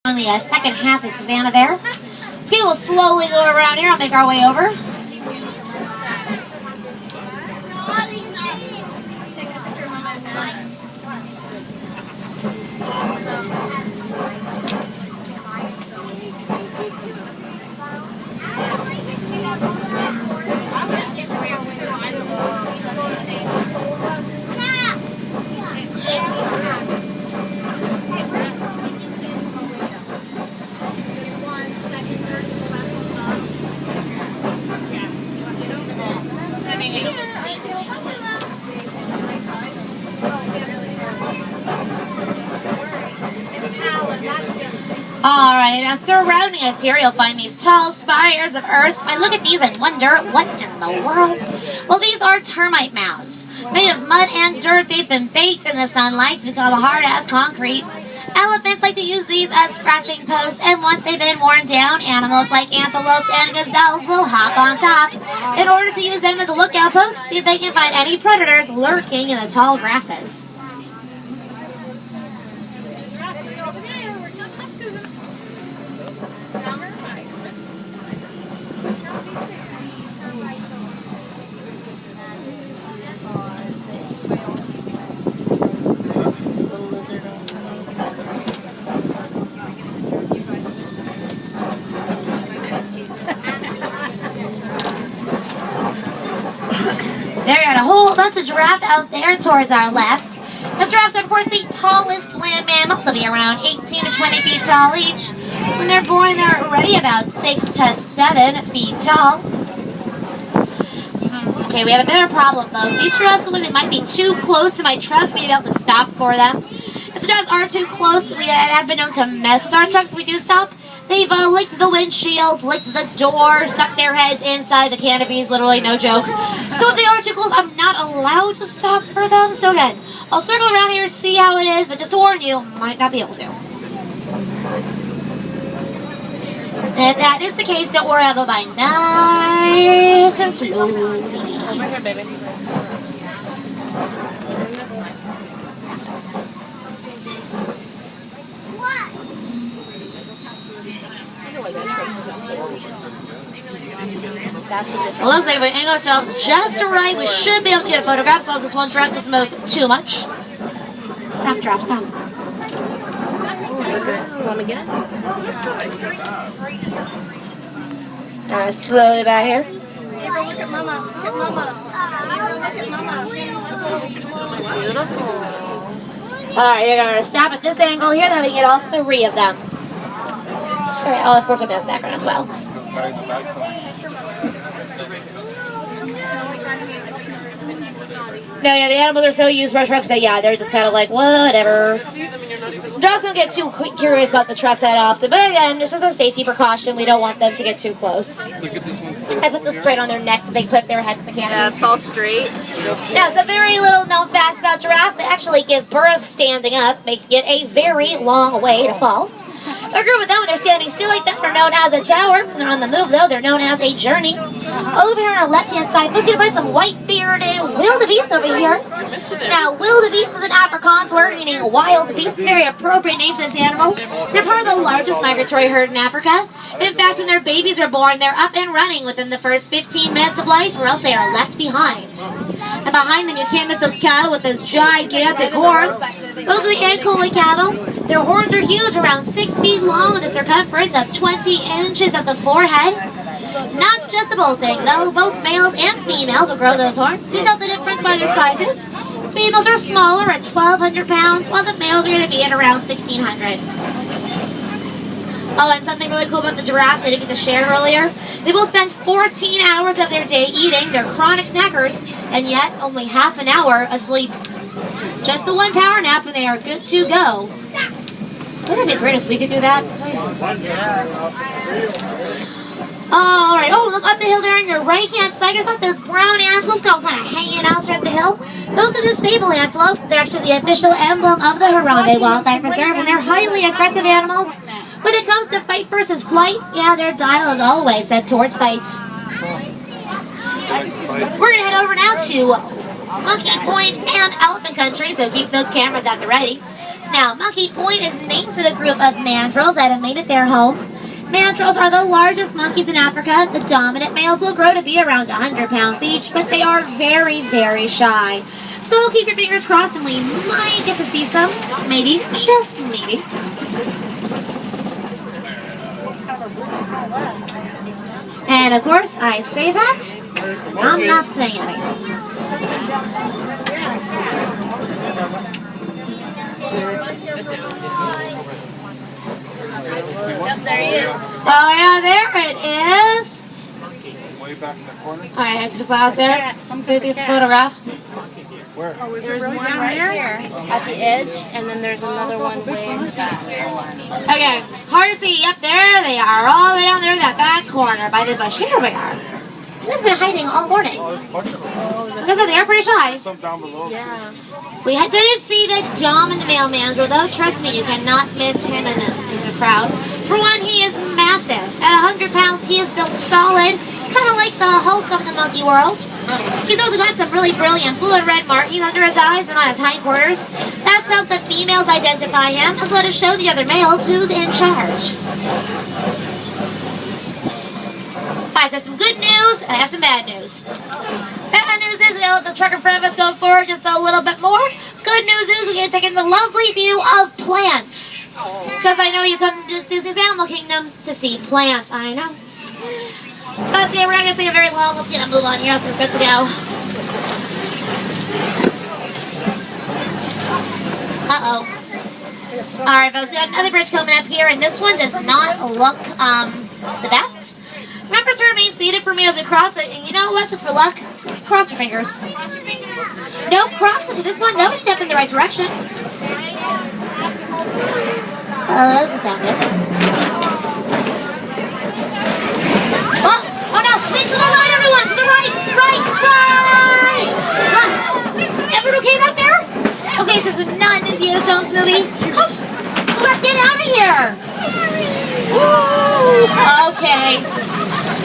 On the second half of Savannah there. Okay, we'll slowly go around here. I'll make our way over. Alright, now surrounding us here, you'll find these tall spires of earth. I look at these and wonder, what in the world? Well, these are termite mounds. Made of mud and dirt, they've been baked in the sunlight to become hard as concrete. Elephants like to use these as scratching posts, and once they've been worn down, animals like antelopes and gazelles will hop on top in order to use them as lookout posts, see if they can find any predators lurking in the tall grasses. There you got a whole bunch of giraffe out there towards our left. Now giraffes are of course the tallest land mammals. They'll be around 18 to 20 feet tall each. When they're born, they're already about 6 to 7 feet tall. Okay, we have a bit of a problem though. So these giraffes look like they might be too close to my truck for me to be able to stop for them. If the giraffes are too close, we have been known to mess with our trucks if we do stop. They've licked the windshield, licked the door, stuck their heads inside the canopies, literally no joke. So if they are too close, I'm not allowed to stop for them. So again, I'll circle around here, see how it is, but just to warn you, might not be able to. And if that is the case, don't worry, I'll go by nice and slowly. Over here, baby. Well, looks like if we angle ourselves just right, we should be able to get a photograph as long as this one giraffe doesn't move too much. Stop, giraffe, stop. Come again? Alright, slowly back here. Look at mama. Look at mama. Beautiful. Alright, you're going to stop at this angle here, then we can get all 3 of them. Alright, all 4 from the background as well. No, yeah, the animals are so used for our trucks that, yeah, they're just kind of like, whatever. Dogs don't get too curious about the trucks that often, but again, it's just a safety precaution. We don't want them to get too close. Look at this one. I put the sprite on their necks so they put their heads in the canopy. Yeah, it's all straight. Now, some very little known facts about giraffes. They actually give birth standing up, making it a very long way to fall. A group of them, when they're standing still like that, are known as a tower. When they're on the move, though, they're known as a journey. Over here on our left-hand side, we're going to find some white-bearded wildebeest over here. Now, wildebeest is an Afrikaans word meaning wild beast. Very appropriate name for this animal. They're part of the largest migratory herd in Africa. In fact, when their babies are born, they're up and running within the first 15 minutes of life, or else they are left behind. And behind them, you can't miss those cattle with those gigantic horns. Those are the Ankole cattle. Their horns are huge, around 6 feet long, with a circumference of 20 inches at the forehead. Not just a bull thing, though. Both males and females will grow those horns. You can tell the difference by their sizes. Females are smaller at 1,200 pounds, while the males are going to be at around 1,600. Oh, and something really cool about the giraffes I didn't get to share earlier. They will spend 14 hours of their day eating. They're chronic snackers, and yet only half an hour asleep. Just the 1 power nap and they are good to go. Wouldn't that be great if we could do that? Alright, oh, look up the hill there on your right-hand side. There's about those brown antelopes kind of hanging out straight up the hill. Those are the Sable Antelope. They're actually the official emblem of the Harambe Wildlife Reserve, and they're highly aggressive animals. When it comes to fight versus flight, yeah, their dial is always set towards fight. We're going to head over now to Monkey Point and Elephant Country, so keep those cameras at the ready. Now, Monkey Point is named for the group of mandrills that have made it their home. Mandrills are the largest monkeys in Africa. The dominant males will grow to be around 100 pounds each, but they are very, very shy. So keep your fingers crossed and we might get to see some. Maybe, just maybe. And of course, I say that, I'm not saying anything. Yep, there he is. Oh yeah, there it is. Way back in the corner? Alright, I have to pause there. So take the photograph. Where? There's one right here at the edge, and then there's another one way in the back. Okay, hard to see. Yep, there they are. All the way down there in that back corner by the bush. Here we are. They've been hiding all morning. Oh, there's a bunch of them. Like I said, they are pretty shy. Some down below. Yeah. We didn't see the dominant male mandrill, though. Trust me, you cannot miss him in the crowd. For one, he is massive. At 100 pounds, he is built solid, kind of like the Hulk of the monkey world. He's also got some really brilliant blue and red markings under his eyes and on his hindquarters. That's how the females identify him, as well as show the other males who's in charge. Alright, so some good news, and I have some bad news. Bad news is we gotta let the truck in front of us go forward just a little bit more. Good news is we get to take in the lovely view of plants. Because I know you come to this animal kingdom to see plants, I know. But yeah, we're not gonna stay very long. Let's get a move on here. Let's get good to go. Uh-oh. Alright, folks, we got another bridge coming up here, and this one does not look the best. Remember to remain seated for me as we cross it, and you know what? Just for luck, cross your fingers. No, cross them to this one. That was a step in the right direction. That doesn't sound good. Oh no! Wait, to the right, everyone! To the right! Right! Look! Everyone okay back there? Okay, this is not an Indiana Jones movie. Let's get out of here! Woo! Okay.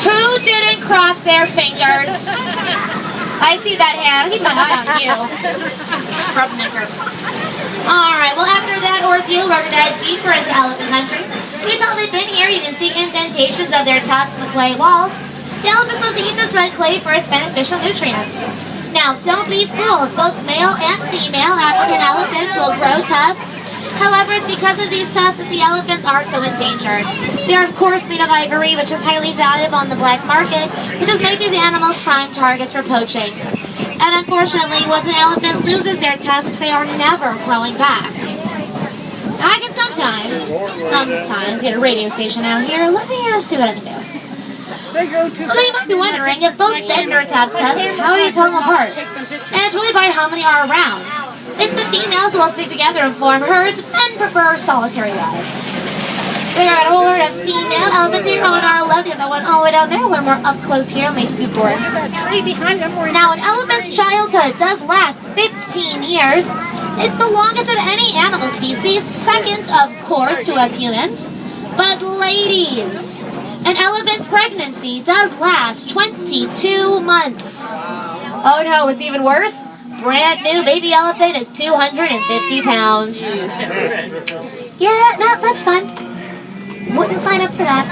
Who didn't cross their fingers? I see that hand. I'll keep my eye on you. Scrubmaker. Alright, well after that ordeal, we're going to head deeper into elephant country. You can tell they've been here. You can see indentations of their tusks in the clay walls. The elephants love to eat this red clay for its beneficial nutrients. Now, don't be fooled. Both male and female African elephants will grow tusks. However, it's because of these tusks that the elephants are so endangered. They are, of course, made of ivory, which is highly valuable on the black market, which has made these animals prime targets for poaching. And unfortunately, once an elephant loses their tusks, they are never growing back. Now, I can sometimes get a radio station out here. Let me see what I can do. So you might be wondering, if both genders have tusks, how do you tell them apart? And it's really by how many are around. It's the females who will stick together and form herds, and prefer solitary lives. So we got a whole herd of female elephants here on our left. We got that one all the way down there. When we're up close here, let me scoot forward. Now, an elephant's childhood does last 15 years. It's the longest of any animal species, second, of course, to us humans. But ladies, an elephant's pregnancy does last 22 months. Oh no, it's even worse. Brand new baby elephant is 250 pounds. Yeah, not much fun. Wouldn't sign up for that.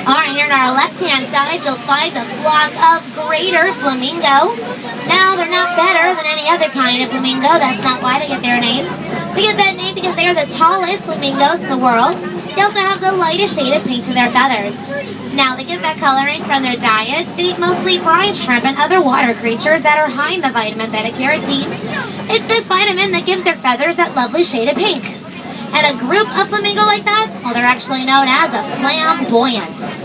Alright, here on our left-hand side, you'll find a flock of greater flamingo. Now, they're not better than any other kind of flamingo. That's not why they get their name. They get that name because they are the tallest flamingos in the world. They also have the lightest shade of pink to their feathers. Now, they get that coloring from their diet. They eat mostly brine shrimp and other water creatures that are high in the vitamin beta-carotene. It's this vitamin that gives their feathers that lovely shade of pink. And a group of flamingo like that, well, they're actually known as a flamboyance.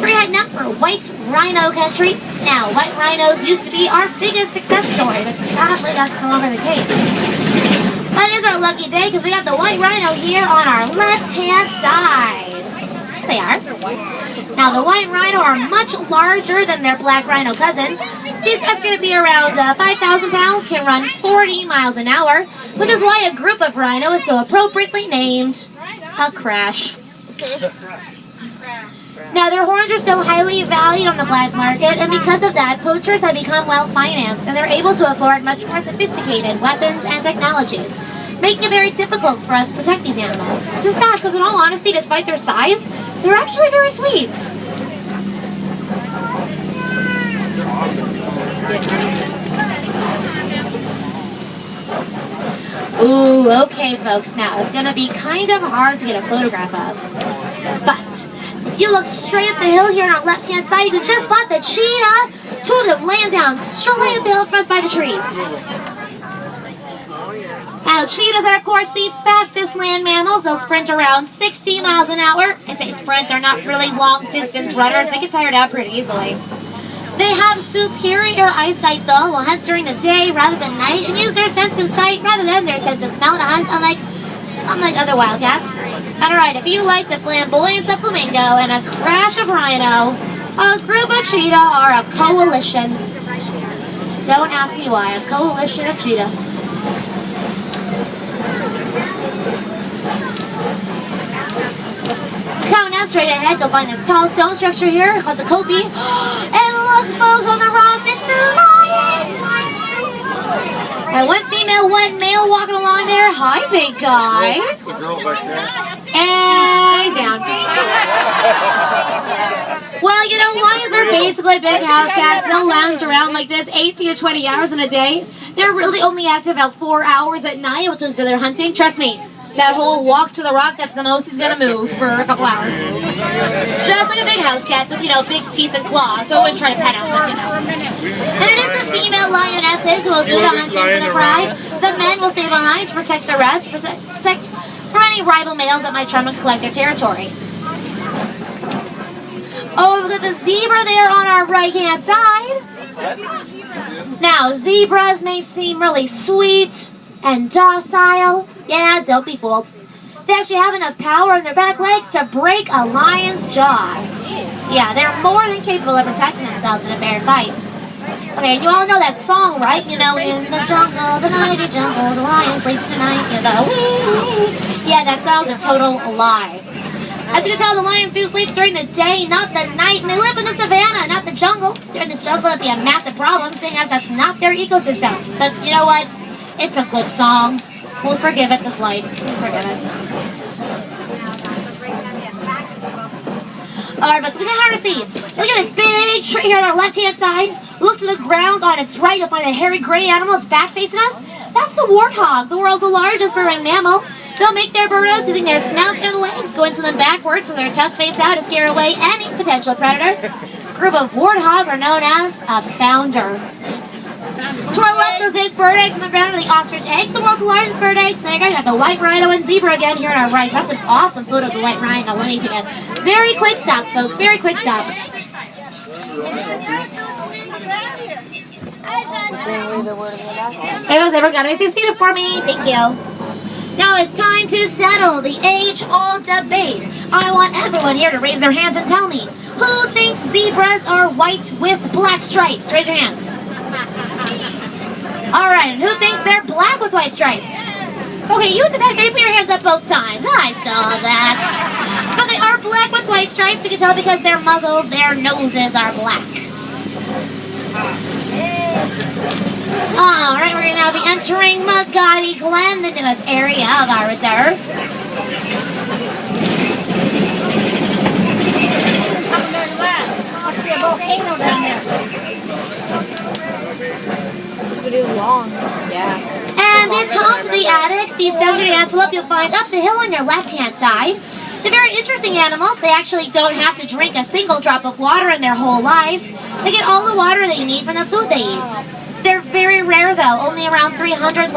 We're heading up for white rhino country. Now, white rhinos used to be our biggest success story, but sadly that's no longer the case. But it is our lucky day because we got the white rhino here on our left-hand side. There they are. Now, the white rhino are much larger than their black rhino cousins. These guys are going to be around 5,000 pounds, can run 40 miles an hour, which is why a group of rhino is so appropriately named a crash. Now, their horns are still highly valued on the black market, and because of that, poachers have become well-financed, and they're able to afford much more sophisticated weapons and technologies, making it very difficult for us to protect these animals. Just that, because in all honesty, despite their size, they're actually very sweet. Ooh, okay, folks. Now, it's going to be kind of hard to get a photograph of. But if you look straight up the hill here on our left-hand side, you can just spot the cheetah. Two of them laying down straight up the hill from us by the trees. Now, cheetahs are, of course, the fastest land mammals. They'll sprint around 60 miles an hour. I say sprint, they're not really long-distance runners. They get tired out pretty easily. They have superior eyesight, though, will hunt during the day rather than night, and use their sense of sight rather than their sense of smell to hunt, unlike other wildcats. Alright, if you like the flamboyance of Flamingo and a crash of Rhino, a group of cheetah are a coalition. Don't ask me why, a coalition of cheetah. Coming out straight ahead, you'll find this tall stone structure here called the Kopi. And look, folks, on the rocks, it's the lions! And one female, one male walking along there. Hi, big guy. The girl back there. And he's down. Well, you know, lions are basically big house cats. They'll lounge around like this 18 to 20 hours in a day. They're really only active about 4 hours at night, which is they're hunting. Trust me. That whole walk to the rock, that's the most he's going to move for a couple hours. Just like a big house cat with, you know, big teeth and claws, so I wouldn't try to pet him, but, you know. And it is the female lionesses who will do the hunting for the pride. The men will stay behind to protect the rest, protect from any rival males that might try to collect their territory. Over to the zebra there on our right-hand side. Now, zebras may seem really sweet and docile. Yeah, don't be fooled. They actually have enough power in their back legs to break a lion's jaw. Yeah, they're more than capable of protecting themselves in a fair fight. Okay, you all know that song, right? You know, in the jungle, the mighty jungle, the lion sleeps tonight, you know. Yeah, that song's a total lie. As you can tell, the lions do sleep during the day, not the night, and they live in the savannah, not the jungle. They're in the jungle, that'd be a massive problem, seeing as that's not their ecosystem. But you know what? It's a good song. We'll forgive it this light. We'll forgive it. Alright, but it's becoming hard to see. Look at this big tree here on our left-hand side. Look to the ground on its right. You'll find a hairy gray animal. It's back facing us. That's the warthog, the world's largest burrowing mammal. They'll make their burrows using their snouts and legs, going to them backwards so their tusks face out to scare away any potential predators. A group of warthog are known as a founder. To our left, those big bird eggs on the ground are the ostrich eggs, the world's largest bird eggs. And there you go, you got the white rhino and zebra again here on our right. That's an awesome photo of the white rhino. Let me take a very quick stop, folks. Very quick stop. There goes everyone. Let me see it for me. Thank you. Now it's time to settle the age-old debate. I want everyone here to raise their hands and tell me, who thinks zebras are white with black stripes? Raise your hands. Alright, and who thinks they're black with white stripes? Okay, you in the back there, you put your hands up both times. I saw that. But they are black with white stripes, you can tell because their muzzles, their noses are black. Alright, we're going to now be entering Magadi Glen, the newest area of our reserve. Must be a volcano down there. Long. Yeah. And it's home to the addax, these desert antelope you'll find up the hill on your left-hand side. They're very interesting animals. They actually don't have to drink a single drop of water in their whole lives. They get all the water they need from the food they eat. They're very rare, though, only around 300 left.